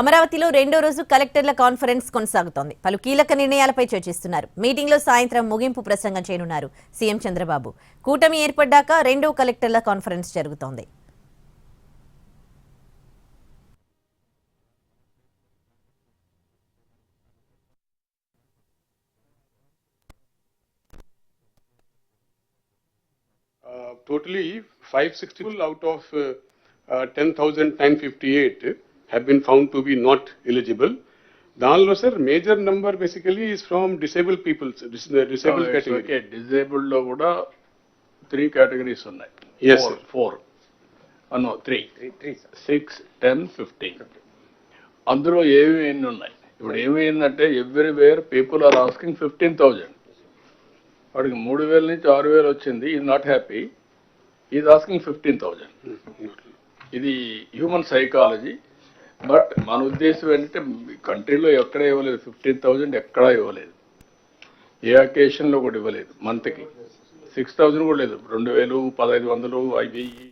అమరావతిలో రెండో రోజు కలెక్టర్ల కాన్ఫరెన్స్ కొనసాగుతోంది. పలు కీలక నిర్ణయాలపై చర్చిస్తున్నారు. మీటింగ్లో సాయంత్రం ముగింపు ప్రసంగం చేయనున్నారు సీఎం చంద్రబాబు. కూటమి ఏర్పడ్డాక రెండో కలెక్టర్ల కాన్ఫరెన్స్ జరుగుతోంది. Totally 560 people out of 10,958 have been found to be not eligible. దానిలో sir major number basically is from disabled peoples, disabled category. Okay, disabled లో కూడా 3 కేటగిరీస్ ఉన్నాయి. Yes, sir. 4 నో 3 6 10 15. అందులో ఏవి ఎన్ని ఉన్నాయి? ఇప్పుడు ఏమైందంటే ఎవ్రీవేర్ పీపుల్ ఆర్ ఆస్కింగ్ 15,000. వాడికి 3,000 నుంచి 6,000 వచ్చింది. Is not happy, is asking 15,000. ఇది హ్యూమన్ సైకాలజీ. బట్ మన ఉద్దేశం ఏంటంటే కంట్రీలో ఎక్కడ ఇవ్వలేదు 15,000, ఎక్కడా ఇవ్వలేదు. ఏ అకేషన్లో కూడా ఇవ్వలేదు. మంత్కి 6,000 కూడా లేదు. 2,000, 1,500, 1,000.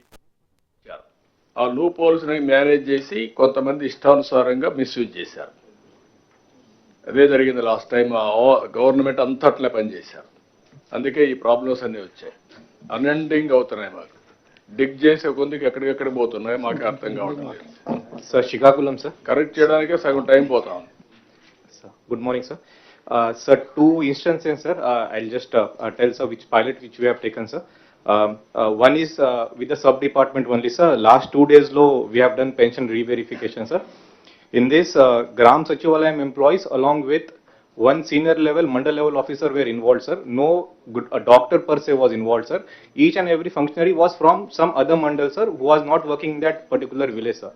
ఆ లూప్ హోల్స్ని మేనేజ్ చేసి కొంతమంది ఇష్టానుసారంగా మిస్యూజ్ చేశారు. అదే జరిగింది లాస్ట్ టైం. గవర్నమెంట్ అంతా అట్లా పనిచేశారు. అందుకే ఈ ప్రాబ్లమ్స్ అన్నీ వచ్చాయి. అన్ఎండింగ్ అవుతున్నాయి. మాకు డిగ్ చేసే కొందుకు ఎక్కడికెక్కడ పోతున్నాయి మాకు అర్థం కావడం లేదు. సార్ శ్రీకాకుళం సార్ కరెక్ట్ చేయడానికే సగం టైం పోతా ఉంది. Good morning sir. Sir, 2 instances, sir. I'll just tell sir which pilot which we have taken, sir. One is with the sub department only, sir. Last 2 days low we have done pension re-verification, sir. In this, Gram Sachivalayam employees along with one senior level mandal level officer were involved, sir. No a doctor per se was involved, sir. Each and every functionary was from some other mandal, sir, who was not working in that particular village, sir.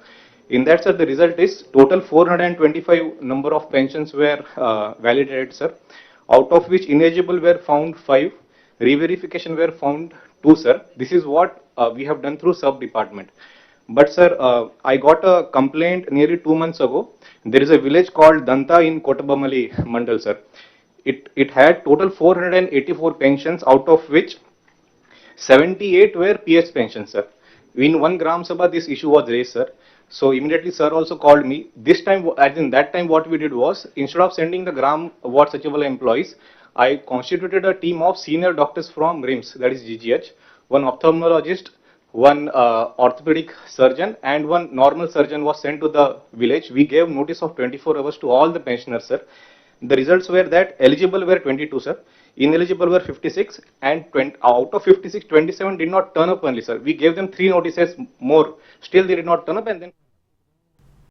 In that, sir, the result is total 425 number of pensions were validated, sir. Out of which ineligible were found 5, re-verification were found 2, sir. This is what we have done through sub department. But sir, I got a complaint nearly 2 months ago. There is a village called Danta in Kotabamali Mandal, sir. It had total 484 pensions, out of which 78 were PS pensions, sir. In one Gram Sabha, this issue was raised, sir. So immediately sir also called me. This time, as in that time, what we did was, instead of sending the Gram Ward Sachivalaya employees, I constituted a team of senior doctors from RIMS, that is GGH, one ophthalmologist, one orthopedic surgeon, and one normal surgeon was sent to the village. We gave notice of 24 hours to all the pensioners, sir. The results were that eligible were 22, sir. Ineligible were 56, and out of 56, 27 did not turn up only, sir. We gave them 3 notices more. Still they did not turn up, and then